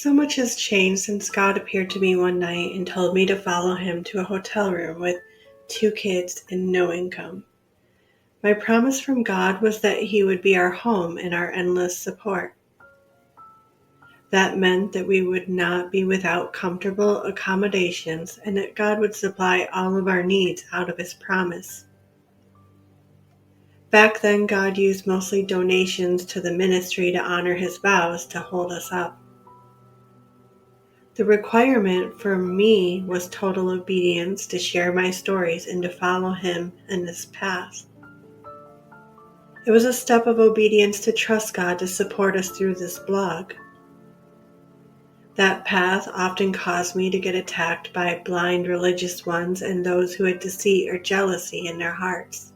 So much has changed since God appeared to me one night and told me to follow him to a hotel room with 2 kids and no income. My promise from God was that he would be our home and our endless support. That meant that we would not be without comfortable accommodations and that God would supply all of our needs out of his promise. Back then, God used mostly donations to the ministry to honor his vows to hold us up. The requirement for me was total obedience to share my stories and to follow him in this path. It was a step of obedience to trust God to support us through this blog. That path often caused me to get attacked by blind religious ones and those who had deceit or jealousy in their hearts.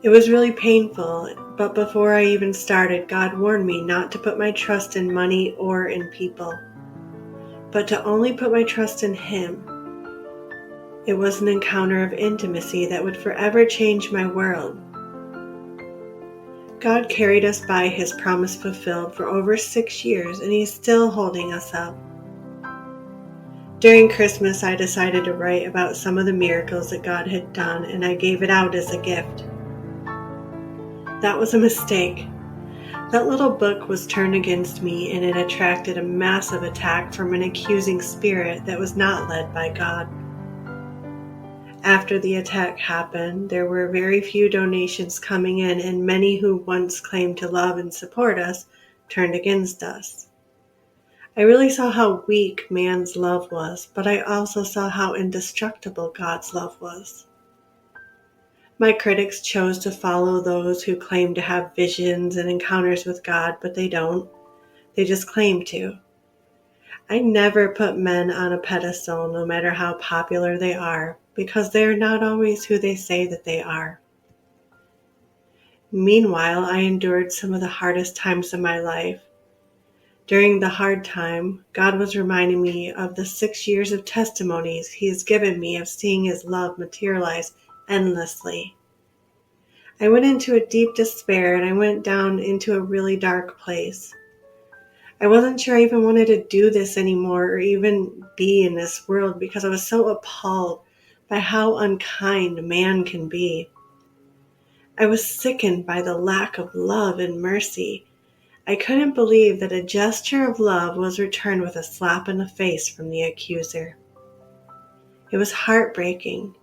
It was really painful, but before I even started, God warned me not to put my trust in money or in people, but to only put my trust in him. It was an encounter of intimacy that would forever change my world. God carried us by his promise fulfilled for over 6 years, and he's still holding us up. During Christmas, I decided to write about some of the miracles that God had done, and I gave it out as a gift. That was a mistake. That little book was turned against me, and it attracted a massive attack from an accusing spirit that was not led by God. After the attack happened, there were very few donations coming in, and many who once claimed to love and support us turned against us. I really saw how weak man's love was, but I also saw how indestructible God's love was. My critics chose to follow those who claim to have visions and encounters with God, but they don't. They just claim to. I never put men on a pedestal, no matter how popular they are, because they are not always who they say that they are. Meanwhile, I endured some of the hardest times of my life. During the hard time, God was reminding me of the 6 years of testimonies he has given me of seeing his love materialize endlessly. I went into a deep despair and I went down into a really dark place. I wasn't sure I even wanted to do this anymore or even be in this world because I was so appalled by how unkind man can be. I was sickened by the lack of love and mercy. I couldn't believe that a gesture of love was returned with a slap in the face from the accuser. It was heartbreaking,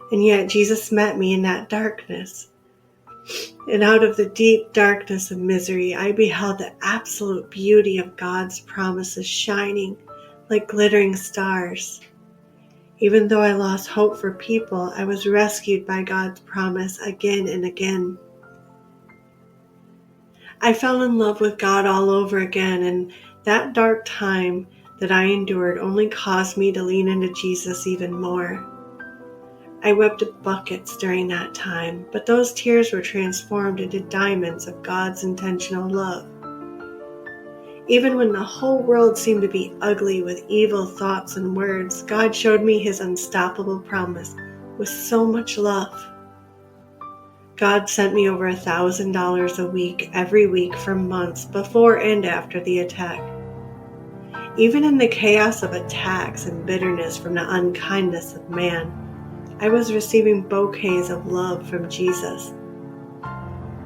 and yet Jesus met me in that darkness. And out of the deep darkness of misery, I beheld the absolute beauty of God's promises shining like glittering stars. Even though I lost hope for people, I was rescued by God's promise again and again. I fell in love with God all over again, and that dark time that I endured only caused me to lean into Jesus even more. I wept buckets during that time, but those tears were transformed into diamonds of God's intentional love. Even when the whole world seemed to be ugly with evil thoughts and words, God showed me his unstoppable promise with so much love. God sent me over $1,000 a week every week for months before and after the attack. Even in the chaos of attacks and bitterness from the unkindness of man, I was receiving bouquets of love from Jesus.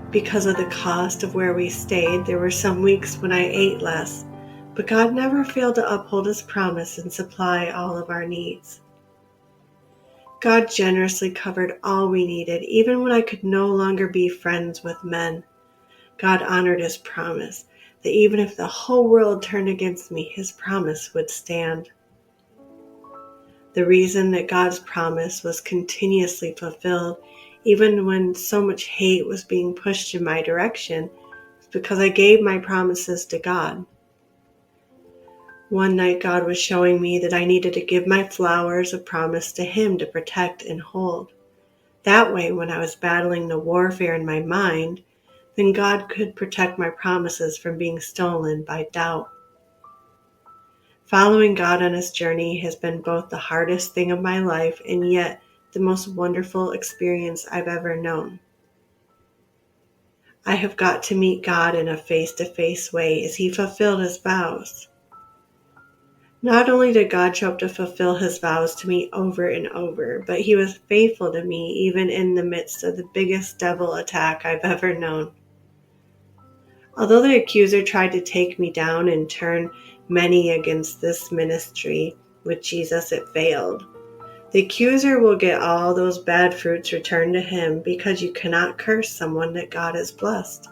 Because of the cost of where we stayed, there were some weeks when I ate less, but God never failed to uphold his promise and supply all of our needs. God generously covered all we needed, even when I could no longer be friends with men. God honored his promise that even if the whole world turned against me, his promise would stand. The reason that God's promise was continuously fulfilled, even when so much hate was being pushed in my direction, is because I gave my promises to God. One night God was showing me that I needed to give my flowers of promise to him to protect and hold. That way, when I was battling the warfare in my mind, then God could protect my promises from being stolen by doubt. Following God on his journey has been both the hardest thing of my life and yet the most wonderful experience I've ever known. I have got to meet God in a face-to-face way as he fulfilled his vows. Not only did God show up to fulfill his vows to me over and over, but he was faithful to me even in the midst of the biggest devil attack I've ever known. Although the accuser tried to take me down and turn many against this ministry, with Jesus it failed. The accuser will get all those bad fruits returned to him because you cannot curse someone that God has blessed.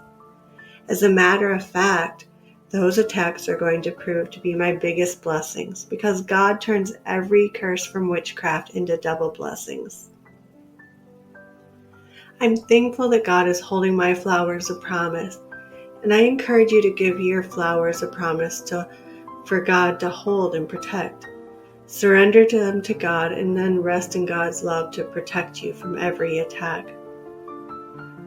As a matter of fact, those attacks are going to prove to be my biggest blessings because God turns every curse from witchcraft into double blessings. I'm thankful that God is holding my flowers of promise, and I encourage you to give your flowers of promise for God to hold and protect. Surrender them to God and then rest in God's love to protect you from every attack.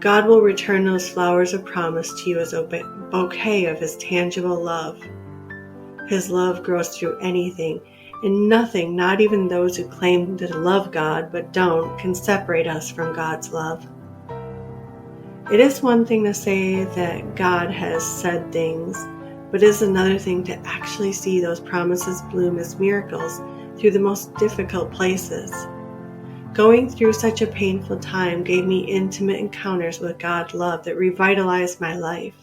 God will return those flowers of promise to you as a bouquet of his tangible love. His love grows through anything, and nothing, not even those who claim to love God but don't, can separate us from God's love. It is one thing to say that God has said things, but it is another thing to actually see those promises bloom as miracles through the most difficult places. Going through such a painful time gave me intimate encounters with God's love that revitalized my life.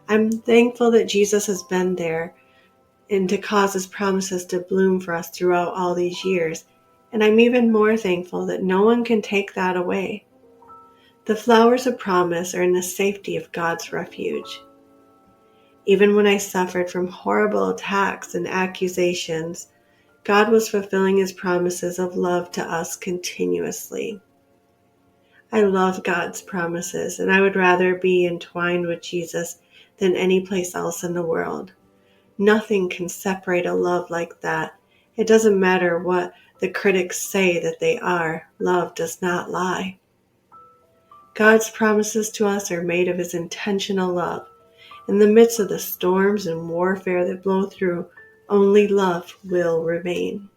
I'm thankful that Jesus has been there and to cause his promises to bloom for us throughout all these years, and I'm even more thankful that no one can take that away. The flowers of promise are in the safety of God's refuge. Even when I suffered from horrible attacks and accusations, God was fulfilling his promises of love to us continuously. I love God's promises, and I would rather be entwined with Jesus than any place else in the world. Nothing can separate a love like that. It doesn't matter what the critics say that they are. Love does not lie. God's promises to us are made of his intentional love. In the midst of the storms and warfare that blow through, only love will remain.